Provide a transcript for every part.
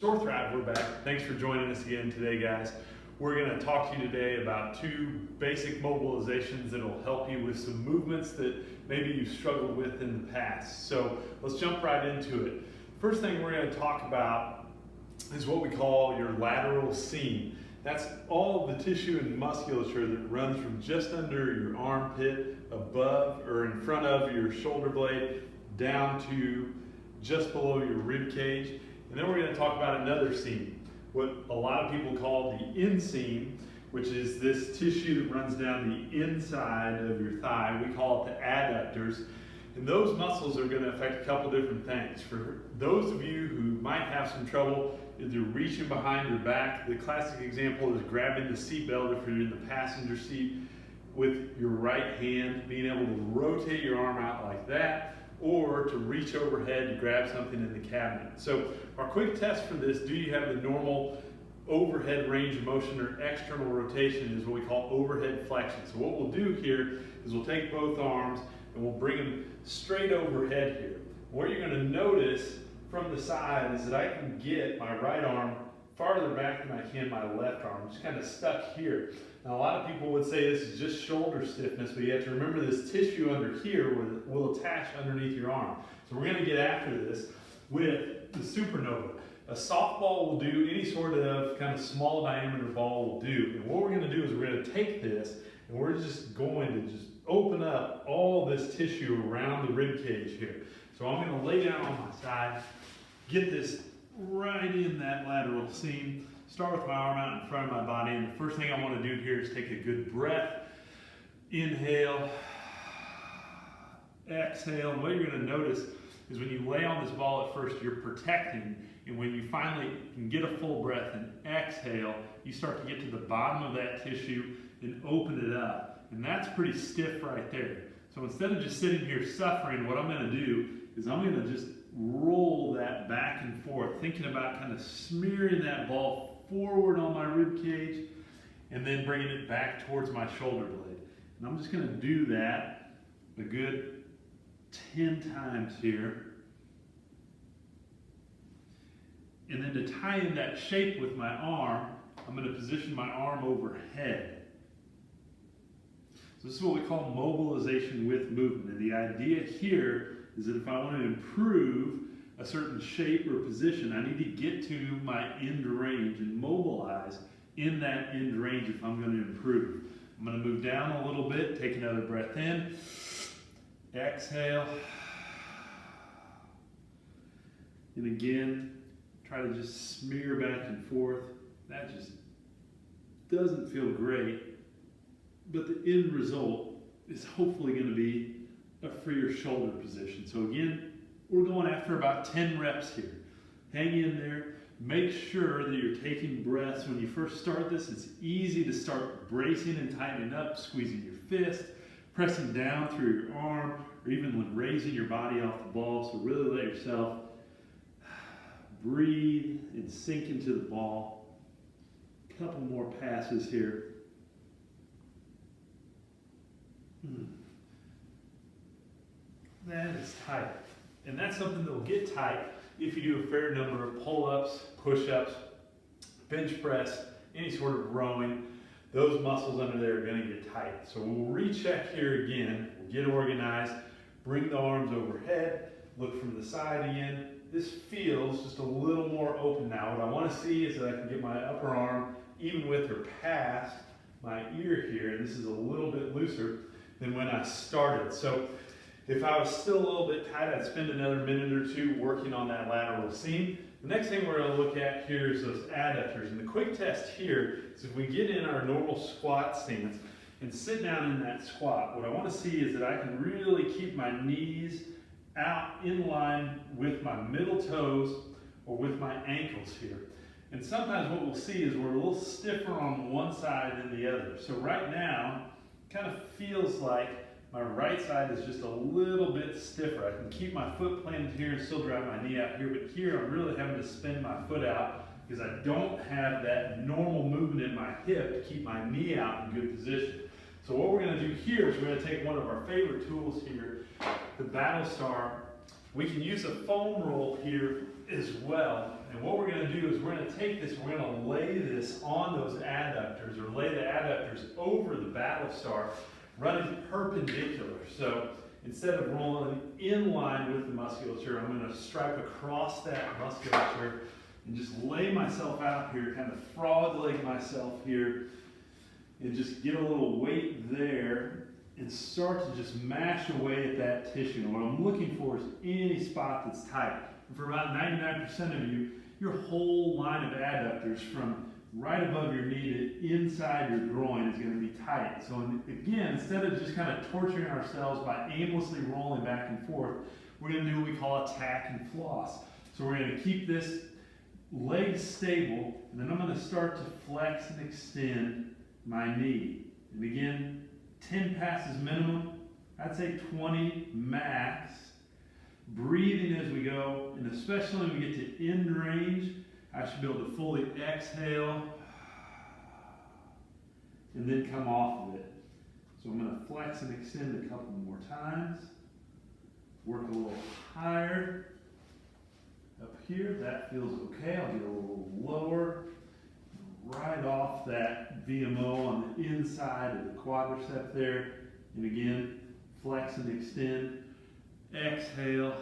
Short Thrive, we're back. Thanks for joining us again today, guys. We're going to talk to you today about two basic mobilizations that will help you with some movements that maybe you've struggled with in the past. So let's jump right into it. First thing we're going to talk about is what we call your lateral seam. That's all of the tissue and musculature that runs from just under your armpit, above or in front of your shoulder blade, down to just below your rib cage. And then we're going to talk about another seam, what a lot of people call the inseam, which is this tissue that runs down the inside of your thigh. We call it the adductors. And those muscles are going to affect a couple different things. For those of you who might have some trouble either reaching behind your back, the classic example is grabbing the seat belt if you're in the passenger seat with your right hand, being able to rotate your arm out like that, or to reach overhead to grab something in the cabinet. So our quick test for this, do you have the normal overhead range of motion or external rotation, is what we call overhead flexion. So what we'll do here is we'll take both arms and we'll bring them straight overhead here. What you're going to notice from the side is that I can get my right arm farther back than I can my left arm, just kind of stuck here. Now a lot of people would say this is just shoulder stiffness, but you have to remember this tissue under here will attach underneath your arm. So we're going to get after this with the supernova. A softball will do, any sort of kind of small diameter ball will do. And what we're going to do is we're going to take this and we're just going to just open up all this tissue around the rib cage here. So I'm going to lay down on my side, get this right in that lateral seam, start with my arm out in front of my body, and the first thing I want to do here is take a good breath. Inhale, exhale, and what you're going to notice is when you lay on this ball at first, you're protecting, and when you finally can get a full breath and exhale, you start to get to the bottom of that tissue and open it up, and that's pretty stiff right there. So instead of just sitting here suffering, what I'm going to do is I'm going to just roll that back and forth, thinking about kind of smearing that ball forward on my rib cage and then bringing it back towards my shoulder blade. And I'm just going to do that a good 10 times here. And then to tie in that shape with my arm, I'm going to position my arm overhead. So this is what we call mobilization with movement. And the idea here is that if I want to improve a certain shape or position, I need to get to my end range and mobilize in that end range if I'm going to improve. I'm going to move down a little bit, take another breath in, exhale, and again, try to just smear back and forth. That just doesn't feel great, but the end result is hopefully going to be a freer shoulder position. So again, we're going after about 10 reps here. Hang in there. Make sure that you're taking breaths. When you first start this, it's easy to start bracing and tightening up, squeezing your fist, pressing down through your arm, or even when raising your body off the ball. So really let yourself breathe and sink into the ball. A couple more passes here. That is tight. And that's something that will get tight if you do a fair number of pull-ups, push-ups, bench press, any sort of rowing. Those muscles under there are going to get tight. So we'll recheck here again. We'll get organized, bring the arms overhead, look from the side again. This feels just a little more open now. What I want to see is that I can get my upper arm even with or past my ear here. And this is a little bit looser than when I started. So if I was still a little bit tight, I'd spend another minute or two working on that lateral seam. The next thing we're going to look at here is those adductors. And the quick test here is if we get in our normal squat stance and sit down in that squat, what I want to see is that I can really keep my knees out in line with my middle toes or with my ankles here. And sometimes what we'll see is we're a little stiffer on one side than the other. So right now, it kind of feels like my right side is just a little bit stiffer. I can keep my foot planted here and still drive my knee out here, but here I'm really having to spin my foot out because I don't have that normal movement in my hip to keep my knee out in good position. So what we're going to do here is we're going to take one of our favorite tools here, the Battlestar. We can use a foam roll here as well. And what we're going to do is we're going to take this, we're going to lay this on those adductors, or lay the adductors over the battle star, running perpendicular. So instead of rolling in line with the musculature, I'm going to stripe across that musculature and just lay myself out here, kind of frog leg myself here, and just get a little weight there and start to just mash away at that tissue. And what I'm looking for is any spot that's tight. And for about 99% of you, your whole line of adductors from right above your knee to inside your groin is going to be tight. So again, instead of just kind of torturing ourselves by aimlessly rolling back and forth, we're going to do what we call a tack and floss. So we're going to keep this leg stable, and then I'm going to start to flex and extend my knee. And again, 10 passes minimum, I'd say 20 max. Breathing as we go, and especially when we get to end range, I should be able to fully exhale and then come off of it. So I'm going to flex and extend a couple more times. Work a little higher up here. That feels okay. I'll get a little lower. Right off that VMO on the inside of the quadricep there. And again, flex and extend. Exhale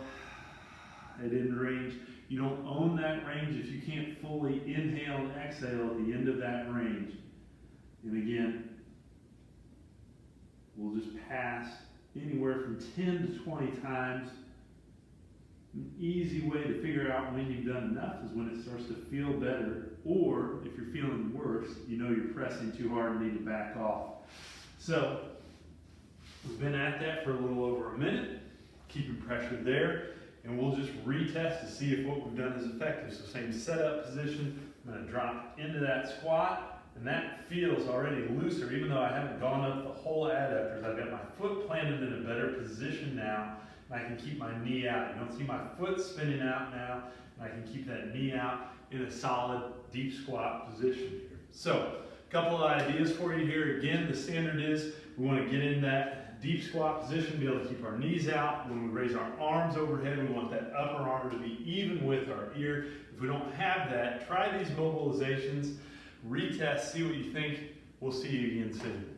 at end range. You don't own that range if you can't fully inhale and exhale at the end of that range. And again, we'll just pass anywhere from 10 to 20 times. An easy way to figure out when you've done enough is when it starts to feel better, or if you're feeling worse, you know you're pressing too hard and need to back off. So, we've been at that for a little over a minute. Keeping pressure there, and we'll just retest to see if what we've done is effective. So same setup position, I'm going to drop into that squat, and that feels already looser, even though I haven't gone up the whole adductors. I've got my foot planted in a better position now, and I can keep my knee out. You don't see my foot spinning out now, and I can keep that knee out in a solid deep squat position here. So, a couple of ideas for you here. Again, the standard is we want to get in that deep squat position, be able to keep our knees out. When we raise our arms overhead, we want that upper arm to be even with our ear. If we don't have that, try these mobilizations, retest, see what you think. We'll see you again soon.